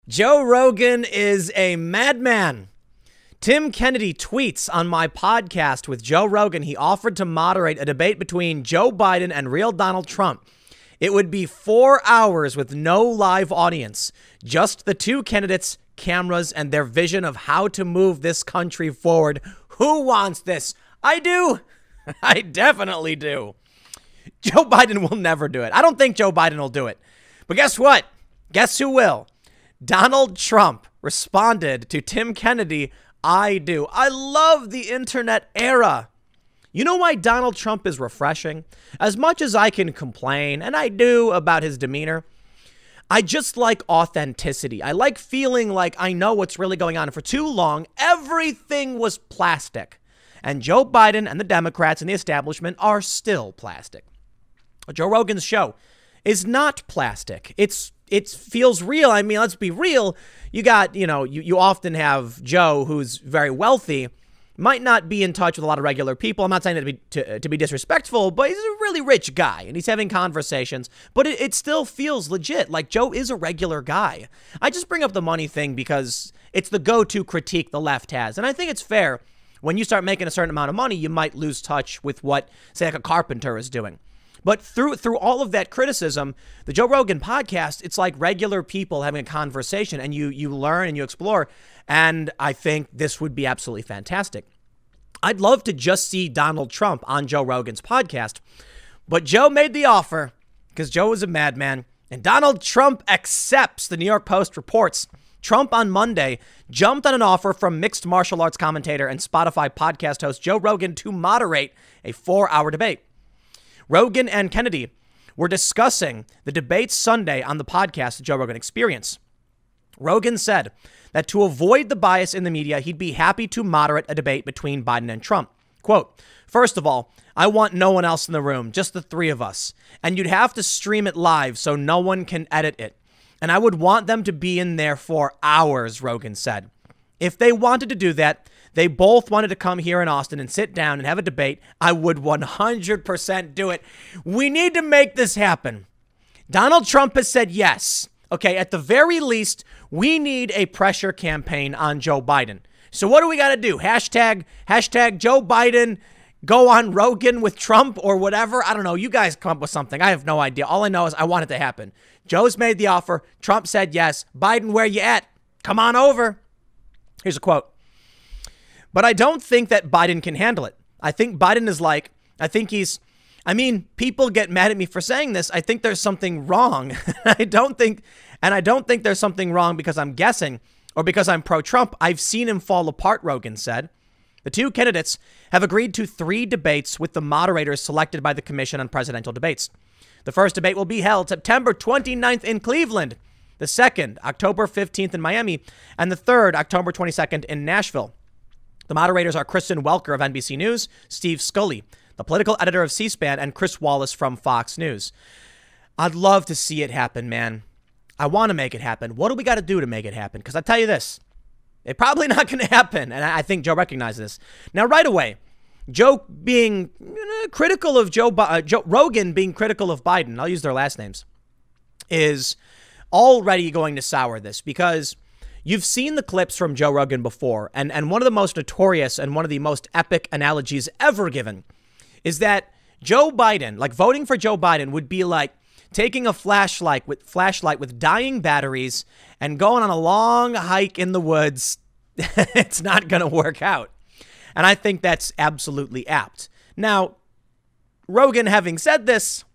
Joe Rogan is a madman. Tim Kennedy tweets on my podcast with Joe Rogan. He offered to moderate a debate between Joe Biden and real Donald Trump. It would be 4 hours with no live audience, just the two candidates, cameras, and their vision of how to move this country forward. Who wants this? I do. I definitely do. Joe Biden will never do it. I don't think Joe Biden will do it. But guess what? Guess who will? Donald Trump responded to Tim Kennedy. I do. I love the internet era. You know why Donald Trump is refreshing? As much as I can complain, and I do, about his demeanor, I just like authenticity. I like feeling like I know what's really going on. And for too long, everything was plastic. And Joe Biden and the Democrats and the establishment are still plastic. Joe Rogan's show is not plastic. It feels real. I mean, let's be real. You got, you often have Joe, who's very wealthy, might not be in touch with a lot of regular people. I'm not saying that to be disrespectful, but he's a really rich guy and he's having conversations, but it still feels legit. Like Joe is a regular guy. I just bring up the money thing because it's the go-to critique the left has. And I think it's fair. When you start making a certain amount of money, you might lose touch with what, say, like a carpenter is doing. But through all of that criticism, the Joe Rogan podcast, it's like regular people having a conversation, and you learn and you explore. And I think this would be absolutely fantastic. I'd love to just see Donald Trump on Joe Rogan's podcast. But Joe made the offer because Joe is a madman. And Donald Trump accepts. The New York Post reports Trump on Monday jumped on an offer from mixed martial arts commentator and Spotify podcast host Joe Rogan to moderate a 4-hour debate. Rogan and Kennedy were discussing the debate Sunday on the podcast, The Joe Rogan Experience. Rogan said that to avoid the bias in the media, he'd be happy to moderate a debate between Biden and Trump. Quote, "First of all, I want no one else in the room, just the three of us. And you'd have to stream it live so no one can edit it. And I would want them to be in there for hours," Rogan said. "If they wanted to do that, they both wanted to come here in Austin and sit down and have a debate, I would 100% do it. We need to make this happen." Donald Trump has said yes. Okay, at the very least, we need a pressure campaign on Joe Biden. So what do we got to do? Hashtag Joe Biden, go on Rogan with Trump or whatever. I don't know. You guys come up with something. I have no idea. All I know is I want it to happen. Joe's made the offer. Trump said yes. Biden, where you at? Come on over. Here's a quote. "But I don't think that Biden can handle it. I think Biden is like, people get mad at me for saying this. I think there's something wrong. I don't think there's something wrong because I'm guessing or because I'm pro-Trump. I've seen him fall apart," Rogan said. The two candidates have agreed to 3 debates with the moderators selected by the Commission on Presidential Debates. The first debate will be held September 29th in Cleveland, the second, October 15th in Miami, and the third, October 22nd in Nashville. The moderators are Kristen Welker of NBC News, Steve Scully, the political editor of C-SPAN, and Chris Wallace from Fox News. I'd love to see it happen, man. I want to make it happen. What do we got to do to make it happen? Because I tell you this, it's probably not going to happen, and I think Joe recognizes this. Now, right away, Joe being critical of Joe Rogan being critical of Biden, I'll use their last names, is already going to sour this because you've seen the clips from Joe Rogan before, and one of the most notorious and one of the most epic analogies ever given is that Joe Biden, like voting for Joe Biden would be like taking a flashlight with dying batteries and going on a long hike in the woods. It's not going to work out. And I think that's absolutely apt. Now, Rogan having said this,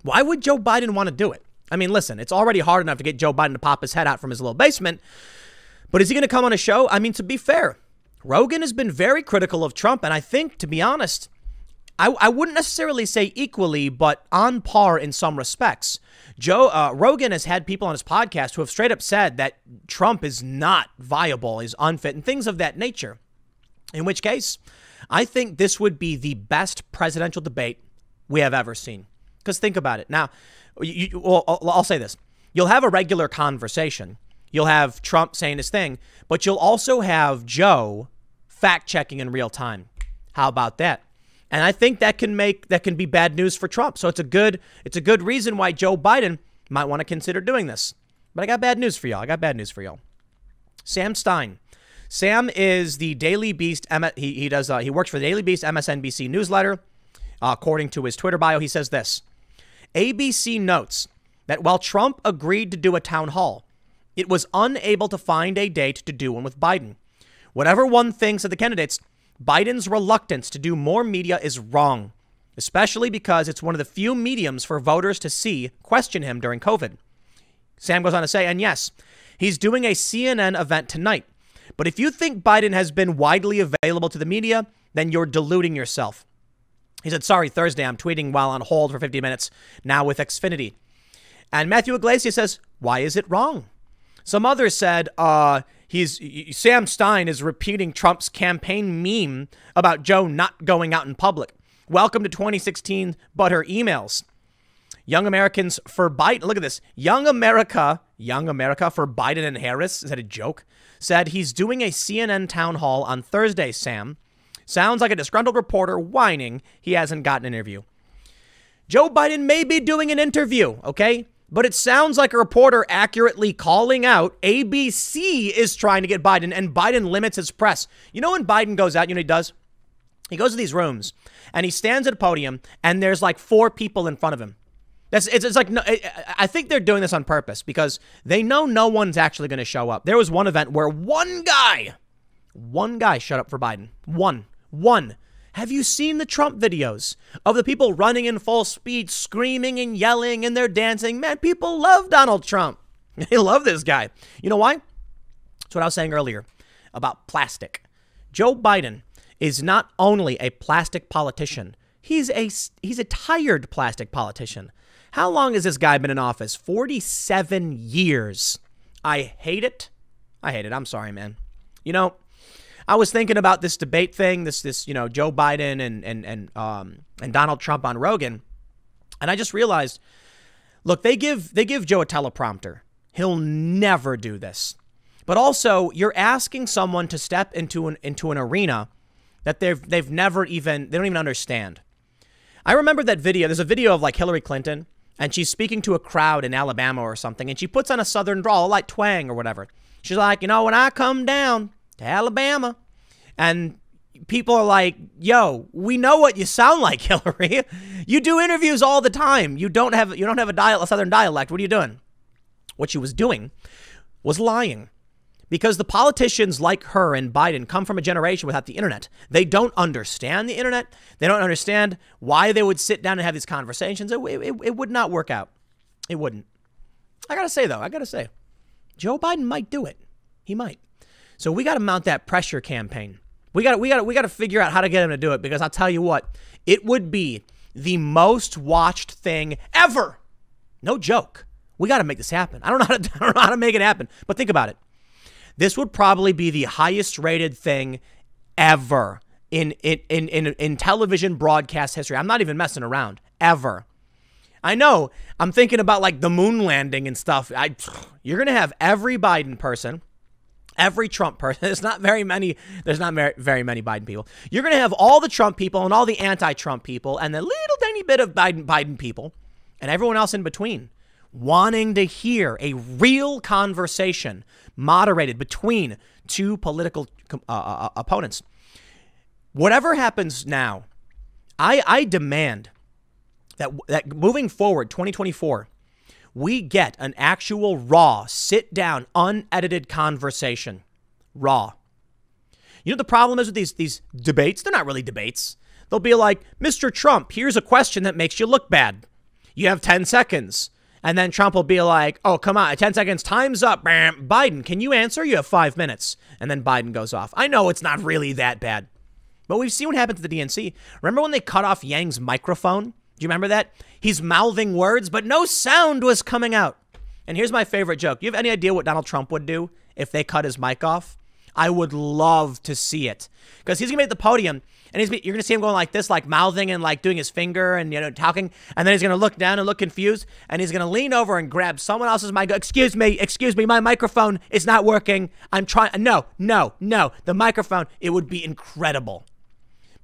why would Joe Biden want to do it? I mean, listen, it's already hard enough to get Joe Biden to pop his head out from his little basement. But is he going to come on a show? I mean, to be fair, Rogan has been very critical of Trump. And I think, to be honest, I wouldn't necessarily say equally, but on par in some respects. Rogan has had people on his podcast who have straight up said that Trump is not viable, is unfit, and things of that nature. In which case, I think this would be the best presidential debate we have ever seen. Because think about it. Now, I'll say this. You'll have a regular conversation. You'll have Trump saying his thing, but you'll also have Joe fact-checking in real time. How about that? And I think that can be bad news for Trump. So it's a good reason why Joe Biden might want to consider doing this. But I got bad news for y'all. Sam Stein. Sam is the Daily Beast. He works for the Daily Beast MSNBC newsletter. According to his Twitter bio, he says this. ABC notes that while Trump agreed to do a town hall, it was unable to find a date to do one with Biden. Whatever one thinks of the candidates, Biden's reluctance to do more media is wrong, especially because it's one of the few mediums for voters to question him during COVID. Sam goes on to say, and yes, he's doing a CNN event tonight. But if you think Biden has been widely available to the media, then you're deluding yourself. He said, sorry, Thursday, I'm tweeting while on hold for 50 minutes, now with Xfinity. And Matthew Iglesias says, why is it wrong? Some others said, Sam Stein is repeating Trump's campaign meme about Joe not going out in public. Welcome to 2016, but her emails. Young Americans for Biden. Look at this. Young America for Biden and Harris. Is that a joke? Said he's doing a CNN town hall on Thursday, Sam. Sounds like a disgruntled reporter whining he hasn't gotten an interview. Joe Biden may be doing an interview, okay? But it sounds like a reporter accurately calling out ABC is trying to get Biden, and Biden limits his press. You know when Biden goes out, you know what he does? He goes to these rooms, and he stands at a podium, and there's like 4 people in front of him. It's like, no, I think they're doing this on purpose because they know no one's actually going to show up. There was one event where one guy showed up for Biden. One. Have you seen the Trump videos of the people running in full speed, screaming and yelling, and they're dancing? Man, people love Donald Trump. They love this guy. You know why? That's what I was saying earlier about plastic. Joe Biden is not only a plastic politician, he's a tired plastic politician. How long has this guy been in office? 47 years. I hate it. I'm sorry, man. You know, I was thinking about this debate thing, this Joe Biden and Donald Trump on Rogan, and I just realized, look, they give Joe a teleprompter. He'll never do this. But also, you're asking someone to step into an arena that they don't even understand. I remember that video. There's a video of like Hillary Clinton, and she's speaking to a crowd in Alabama or something, and she puts on a southern drawl, like twang or whatever. She's like, when I come down to Alabama, and people are like, yo, we know what you sound like, Hillary. You do interviews all the time. You don't have a southern dialect. What are you doing? What she was doing was lying. Because the politicians like her and Biden come from a generation without the internet. They don't understand the internet. They don't understand why they would sit down and have these conversations. It would not work out. It wouldn't. I got to say, Joe Biden might do it. He might. So we got to mount that pressure campaign. We got to figure out how to get him to do it, because I'll tell you what, it would be the most watched thing ever. No joke. We got to make this happen. I don't know how to make it happen, but think about it. This would probably be the highest rated thing ever in television broadcast history. I'm not even messing around. Ever. I know. I'm thinking about like the moon landing and stuff. You're going to have every Biden person, every Trump person. There's not very many Biden people. You're going to have all the Trump people and all the anti-Trump people and the little tiny bit of Biden people and everyone else in between wanting to hear a real conversation moderated between two political opponents. Whatever happens now, I demand that moving forward, 2024, we get an actual raw, sit down, unedited conversation. Raw. You know the problem is with these debates? They're not really debates. They'll be like, Mr. Trump, here's a question that makes you look bad. You have 10 seconds. And then Trump will be like, oh, come on, 10 seconds, time's up. Biden, can you answer? You have 5 minutes. And then Biden goes off. I know it's not really that bad. But we've seen what happened to the DNC. Remember when they cut off Yang's microphone? Do you remember that? He's mouthing words, but no sound was coming out. And here's my favorite joke. Do you have any idea what Donald Trump would do if they cut his mic off? I would love to see it. Because he's going to be at the podium, and you're going to see him going like this, like mouthing and like doing his finger and, talking. And then he's going to look down and look confused, and he's going to lean over and grab someone else's mic. Excuse me, my microphone is not working. I'm trying. No, the microphone. It would be incredible.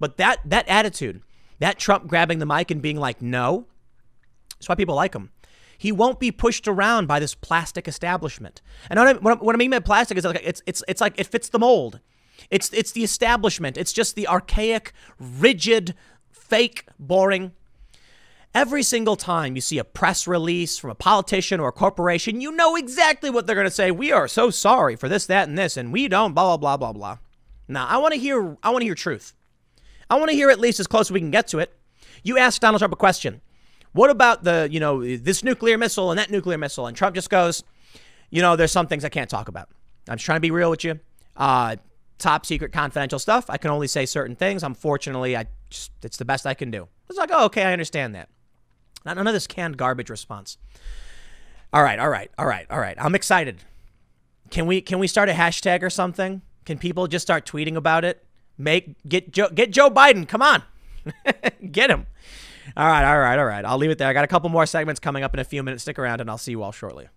But that attitude, that Trump grabbing the mic and being like, no, that's why people like him. He won't be pushed around by this plastic establishment. And what I mean by plastic is like it's like it fits the mold. It's the establishment. It's just the archaic, rigid, fake, boring. Every single time you see a press release from a politician or a corporation, you know exactly what they're going to say. We are so sorry for this, that, and this, and we don't blah, blah, blah, blah, blah. Now, I want to hear truth. I want to hear at least as close as we can get to it. You ask Donald Trump a question. What about this nuclear missile and that nuclear missile? And Trump just goes, there's some things I can't talk about. I'm just trying to be real with you. Top secret confidential stuff. I can only say certain things. Unfortunately, it's the best I can do. It's like, oh, okay, I understand that. None of this canned garbage response. All right. I'm excited. Can we start a hashtag or something? Can people just start tweeting about it? Get Joe Biden. Come on. Get him. All right. I'll leave it there. I got a couple more segments coming up in a few minutes. Stick around and I'll see you all shortly.